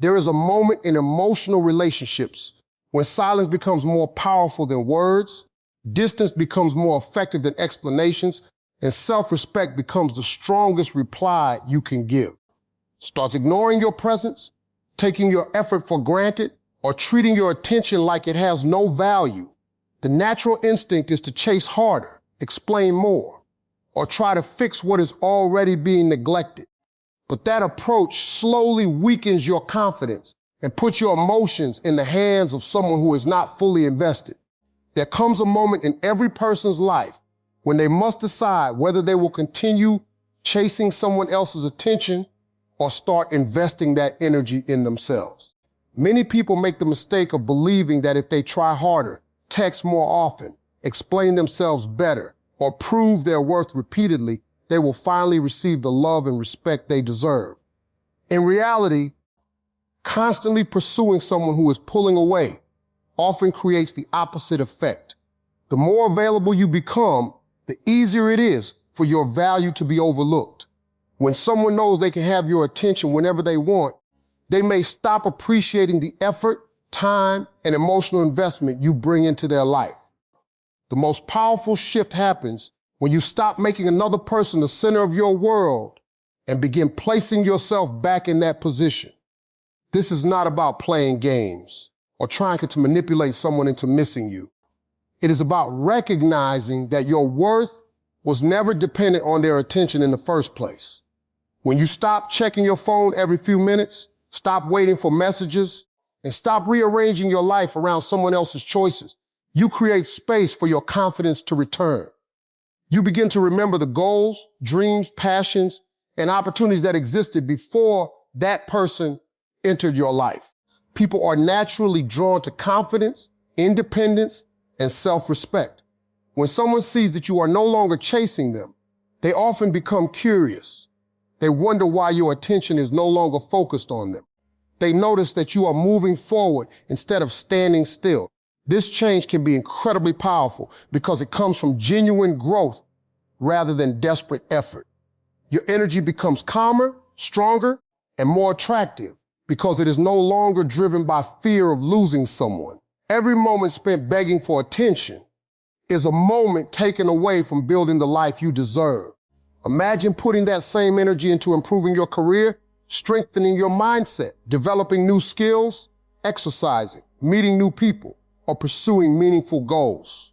There is a moment in emotional relationships when silence becomes more powerful than words, distance becomes more effective than explanations, and self-respect becomes the strongest reply you can give. Starts ignoring your presence, taking your effort for granted, or treating your attention like it has no value. The natural instinct is to chase harder, explain more, or try to fix what is already being neglected. But that approach slowly weakens your confidence and puts your emotions in the hands of someone who is not fully invested. There comes a moment in every person's life when they must decide whether they will continue chasing someone else's attention or start investing that energy in themselves. Many people make the mistake of believing that if they try harder, text more often, explain themselves better, or prove their worth repeatedly, they will finally receive the love and respect they deserve. In reality, constantly pursuing someone who is pulling away often creates the opposite effect. The more available you become, the easier it is for your value to be overlooked. When someone knows they can have your attention whenever they want, they may stop appreciating the effort, time, and emotional investment you bring into their life. The most powerful shift happens when you stop making another person the center of your world and begin placing yourself back in that position. This is not about playing games or trying to manipulate someone into missing you. It is about recognizing that your worth was never dependent on their attention in the first place. When you stop checking your phone every few minutes, stop waiting for messages, and stop rearranging your life around someone else's choices, you create space for your confidence to return. You begin to remember the goals, dreams, passions, and opportunities that existed before that person entered your life. People are naturally drawn to confidence, independence, and self-respect. When someone sees that you are no longer chasing them, they often become curious. They wonder why your attention is no longer focused on them. They notice that you are moving forward instead of standing still. This change can be incredibly powerful because it comes from genuine growth rather than desperate effort. Your energy becomes calmer, stronger, and more attractive because it is no longer driven by fear of losing someone. Every moment spent begging for attention is a moment taken away from building the life you deserve. Imagine putting that same energy into improving your career, strengthening your mindset, developing new skills, exercising, meeting new people, or pursuing meaningful goals.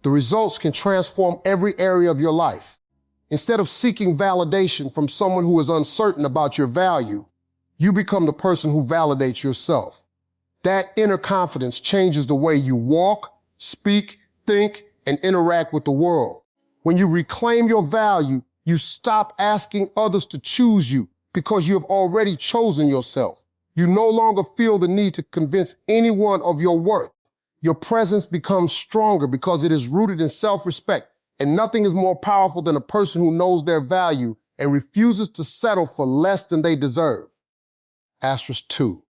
The results can transform every area of your life. Instead of seeking validation from someone who is uncertain about your value, you become the person who validates yourself. That inner confidence changes the way you walk, speak, think, and interact with the world. When you reclaim your value, you stop asking others to choose you because you have already chosen yourself. You no longer feel the need to convince anyone of your worth. Your presence becomes stronger because it is rooted in self-respect, and nothing is more powerful than a person who knows their value and refuses to settle for less than they deserve. Asterisk 2.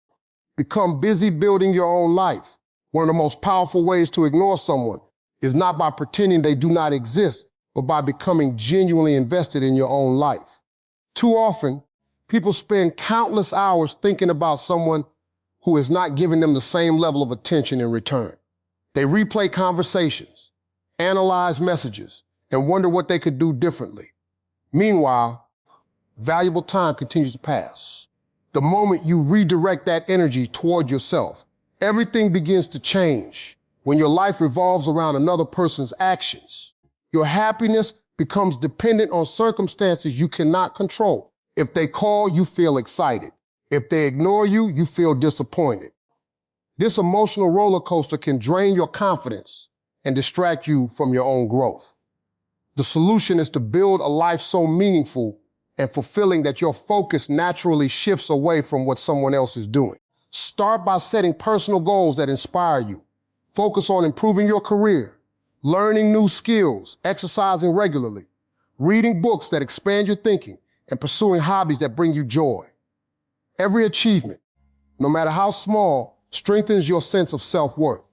Become busy building your own life. One of the most powerful ways to ignore someone is not by pretending they do not exist, but by becoming genuinely invested in your own life. Too often, people spend countless hours thinking about someone who is not giving them the same level of attention in return. They replay conversations, analyze messages, and wonder what they could do differently. Meanwhile, valuable time continues to pass. The moment you redirect that energy toward yourself, everything begins to change. When your life revolves around another person's actions, your happiness becomes dependent on circumstances you cannot control. If they call, you feel excited. If they ignore you, you feel disappointed. This emotional roller coaster can drain your confidence and distract you from your own growth. The solution is to build a life so meaningful and fulfilling that your focus naturally shifts away from what someone else is doing. Start by setting personal goals that inspire you. Focus on improving your career, learning new skills, exercising regularly, reading books that expand your thinking, and pursuing hobbies that bring you joy. Every achievement, no matter how small, strengthens your sense of self-worth.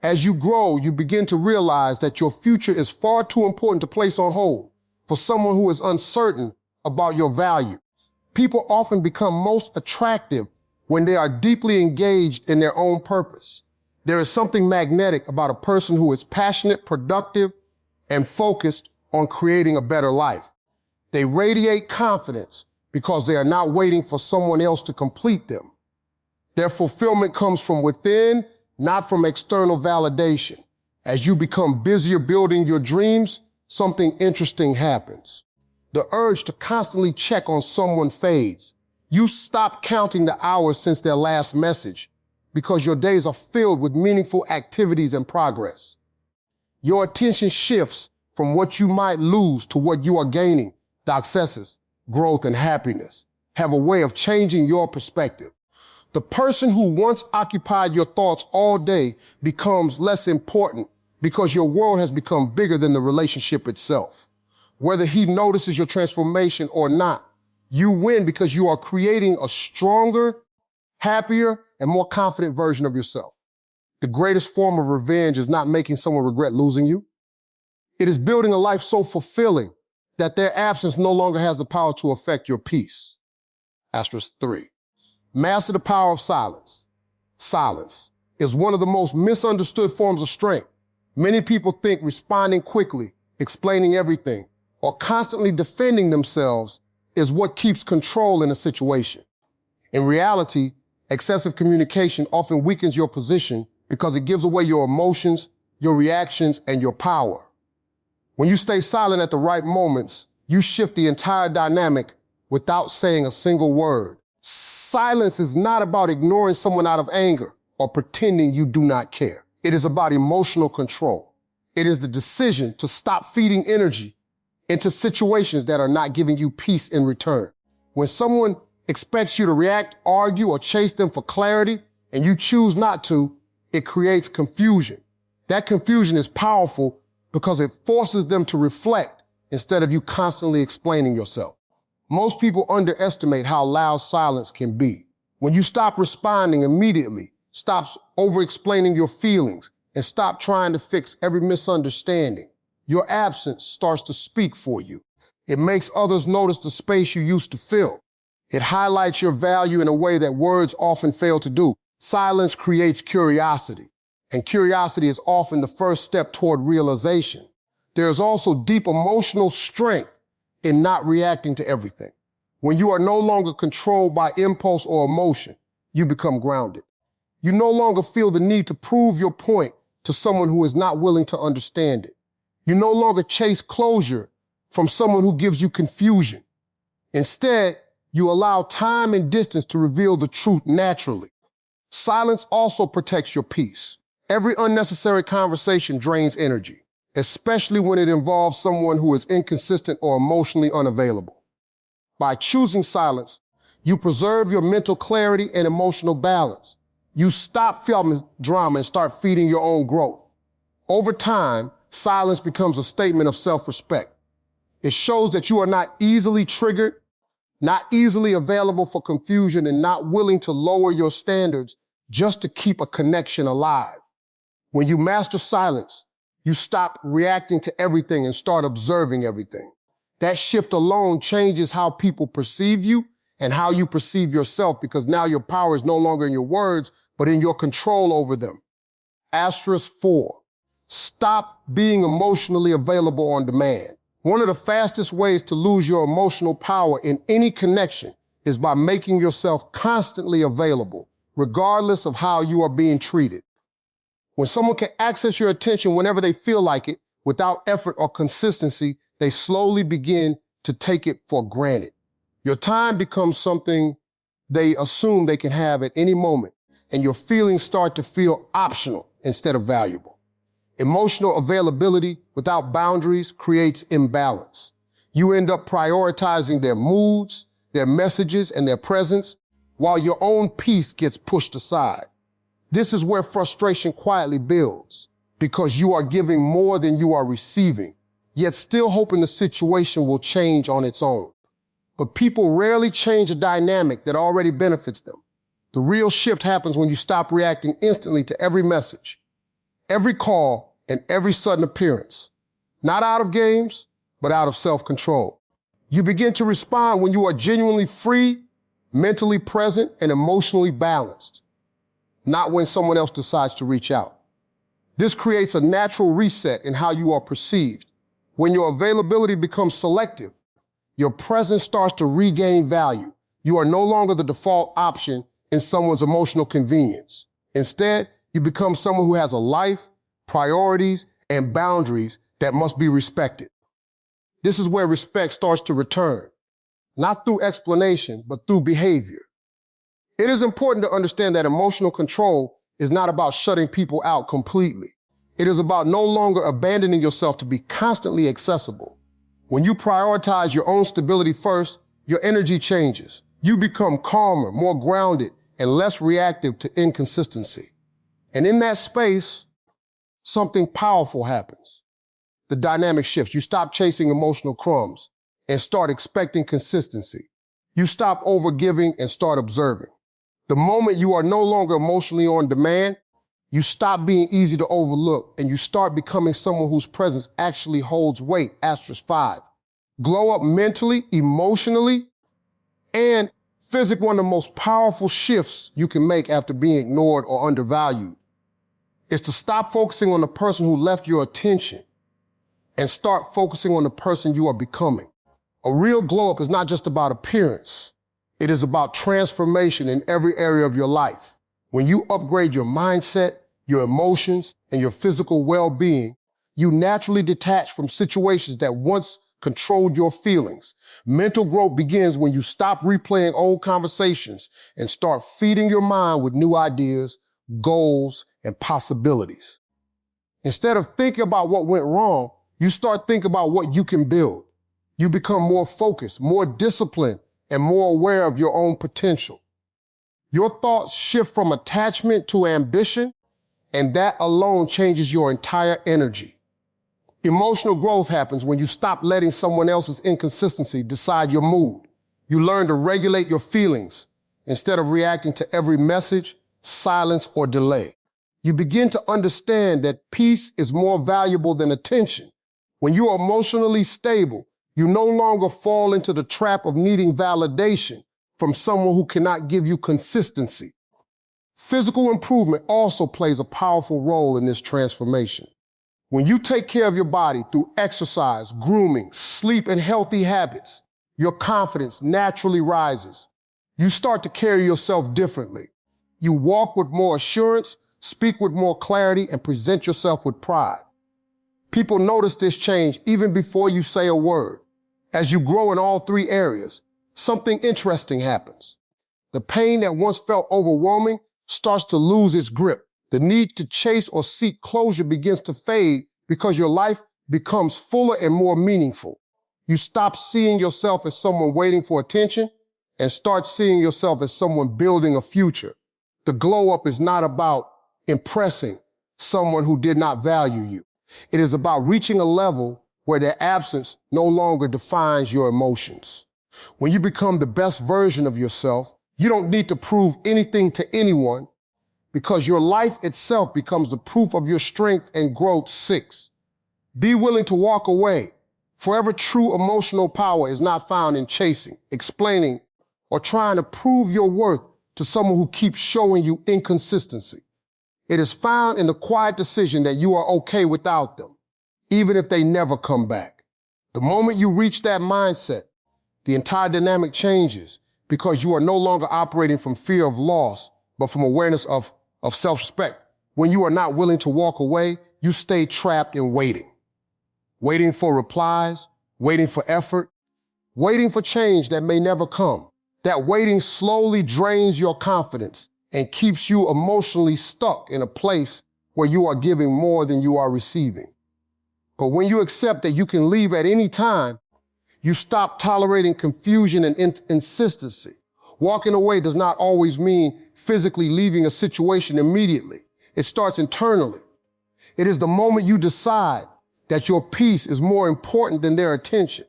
As you grow, you begin to realize that your future is far too important to place on hold for someone who is uncertain about your value. People often become most attractive when they are deeply engaged in their own purpose. There is something magnetic about a person who is passionate, productive, and focused on creating a better life. They radiate confidence because they are not waiting for someone else to complete them. Their fulfillment comes from within, not from external validation. As you become busier building your dreams, something interesting happens. The urge to constantly check on someone fades. You stop counting the hours since their last message because your days are filled with meaningful activities and progress. Your attention shifts from what you might lose to what you are gaining. Successes, growth, and happiness have a way of changing your perspective. The person who once occupied your thoughts all day becomes less important because your world has become bigger than the relationship itself. Whether he notices your transformation or not, you win because you are creating a stronger, happier, and more confident version of yourself. The greatest form of revenge is not making someone regret losing you. It is building a life so fulfilling that their absence no longer has the power to affect your peace. Asterisk 3. Master the power of silence. Silence is one of the most misunderstood forms of strength. Many people think responding quickly, explaining everything, or constantly defending themselves is what keeps control in a situation. In reality, excessive communication often weakens your position because it gives away your emotions, your reactions, and your power. When you stay silent at the right moments, you shift the entire dynamic without saying a single word. Silence is not about ignoring someone out of anger or pretending you do not care. It is about emotional control. It is the decision to stop feeding energy into situations that are not giving you peace in return. When someone expects you to react, argue, or chase them for clarity, and you choose not to, it creates confusion. That confusion is powerful because it forces them to reflect instead of you constantly explaining yourself. Most people underestimate how loud silence can be. When you stop responding immediately, stop over-explaining your feelings, and stop trying to fix every misunderstanding, your absence starts to speak for you. It makes others notice the space you used to fill. It highlights your value in a way that words often fail to do. Silence creates curiosity, and curiosity is often the first step toward realization. There is also deep emotional strength in not reacting to everything. When you are no longer controlled by impulse or emotion, you become grounded. You no longer feel the need to prove your point to someone who is not willing to understand it. You no longer chase closure from someone who gives you confusion. Instead, you allow time and distance to reveal the truth naturally. Silence also protects your peace. Every unnecessary conversation drains energy, especially when it involves someone who is inconsistent or emotionally unavailable. By choosing silence, you preserve your mental clarity and emotional balance. You stop filming drama and start feeding your own growth. Over time, silence becomes a statement of self-respect. It shows that you are not easily triggered, not easily available for confusion, and not willing to lower your standards just to keep a connection alive. When you master silence, you stop reacting to everything and start observing everything. That shift alone changes how people perceive you and how you perceive yourself, because now your power is no longer in your words, but in your control over them. Asterisk 4. Stop being emotionally available on demand. One of the fastest ways to lose your emotional power in any connection is by making yourself constantly available, regardless of how you are being treated. When someone can access your attention whenever they feel like it, without effort or consistency, they slowly begin to take it for granted. Your time becomes something they assume they can have at any moment, and your feelings start to feel optional instead of valuable. Emotional availability without boundaries creates imbalance. You end up prioritizing their moods, their messages, and their presence, while your own peace gets pushed aside. This is where frustration quietly builds, because you are giving more than you are receiving, yet still hoping the situation will change on its own. But people rarely change a dynamic that already benefits them. The real shift happens when you stop reacting instantly to every message, every call, and every sudden appearance. Not out of games, but out of self-control. You begin to respond when you are genuinely free, mentally present, and emotionally balanced, not when someone else decides to reach out. This creates a natural reset in how you are perceived. When your availability becomes selective, your presence starts to regain value. You are no longer the default option in someone's emotional convenience. Instead, you become someone who has a life, priorities, and boundaries that must be respected. This is where respect starts to return, not through explanation, but through behavior. It is important to understand that emotional control is not about shutting people out completely. It is about no longer abandoning yourself to be constantly accessible. When you prioritize your own stability first, your energy changes. You become calmer, more grounded, and less reactive to inconsistency. And in that space, something powerful happens. The dynamic shifts. You stop chasing emotional crumbs and start expecting consistency. You stop overgiving and start observing. The moment you are no longer emotionally on demand, you stop being easy to overlook and you start becoming someone whose presence actually holds weight, *5. Glow up mentally, emotionally, and physically. One of the most powerful shifts you can make after being ignored or undervalued is to stop focusing on the person who left your attention and start focusing on the person you are becoming. A real glow up is not just about appearance. It is about transformation in every area of your life. When you upgrade your mindset, your emotions, and your physical well-being, you naturally detach from situations that once controlled your feelings. Mental growth begins when you stop replaying old conversations and start feeding your mind with new ideas, goals, and possibilities. Instead of thinking about what went wrong, you start thinking about what you can build. You become more focused, more disciplined, and more aware of your own potential. Your thoughts shift from attachment to ambition, and that alone changes your entire energy. Emotional growth happens when you stop letting someone else's inconsistency decide your mood. You learn to regulate your feelings instead of reacting to every message, silence, or delay. You begin to understand that peace is more valuable than attention. When you are emotionally stable, you no longer fall into the trap of needing validation from someone who cannot give you consistency. Physical improvement also plays a powerful role in this transformation. When you take care of your body through exercise, grooming, sleep, and healthy habits, your confidence naturally rises. You start to carry yourself differently. You walk with more assurance, speak with more clarity, and present yourself with pride. People notice this change even before you say a word. As you grow in all three areas, something interesting happens. The pain that once felt overwhelming starts to lose its grip. The need to chase or seek closure begins to fade because your life becomes fuller and more meaningful. You stop seeing yourself as someone waiting for attention and start seeing yourself as someone building a future. The glow up is not about impressing someone who did not value you. It is about reaching a level where their absence no longer defines your emotions. When you become the best version of yourself, you don't need to prove anything to anyone because your life itself becomes the proof of your strength and growth. 6. Be willing to walk away. Forever true emotional power is not found in chasing, explaining, or trying to prove your worth to someone who keeps showing you inconsistency. It is found in the quiet decision that you are okay without them, even if they never come back. The moment you reach that mindset, the entire dynamic changes because you are no longer operating from fear of loss, but from awareness of self-respect. When you are not willing to walk away, you stay trapped in waiting. Waiting for replies, waiting for effort, waiting for change that may never come. That waiting slowly drains your confidence and keeps you emotionally stuck in a place where you are giving more than you are receiving. But when you accept that you can leave at any time, you stop tolerating confusion and inconsistency. Walking away does not always mean physically leaving a situation immediately. It starts internally. It is the moment you decide that your peace is more important than their attention.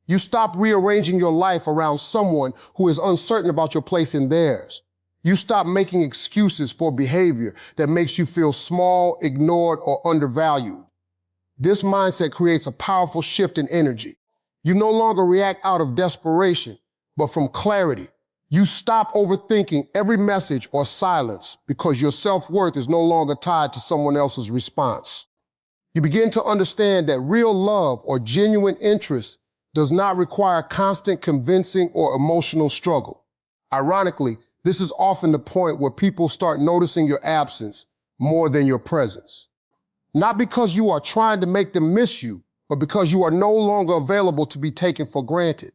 You stop rearranging your life around someone who is uncertain about your place in theirs. You stop making excuses for behavior that makes you feel small, ignored, or undervalued. This mindset creates a powerful shift in energy. You no longer react out of desperation, but from clarity. You stop overthinking every message or silence because your self-worth is no longer tied to someone else's response. You begin to understand that real love or genuine interest does not require constant convincing or emotional struggle. Ironically, this is often the point where people start noticing your absence more than your presence. Not because you are trying to make them miss you, but because you are no longer available to be taken for granted.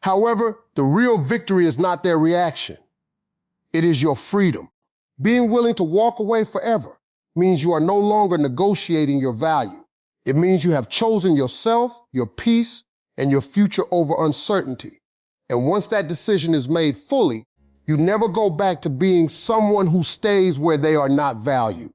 However, the real victory is not their reaction. It is your freedom. Being willing to walk away forever means you are no longer negotiating your value. It means you have chosen yourself, your peace, and your future over uncertainty. And once that decision is made fully, you never go back to being someone who stays where they are not valued.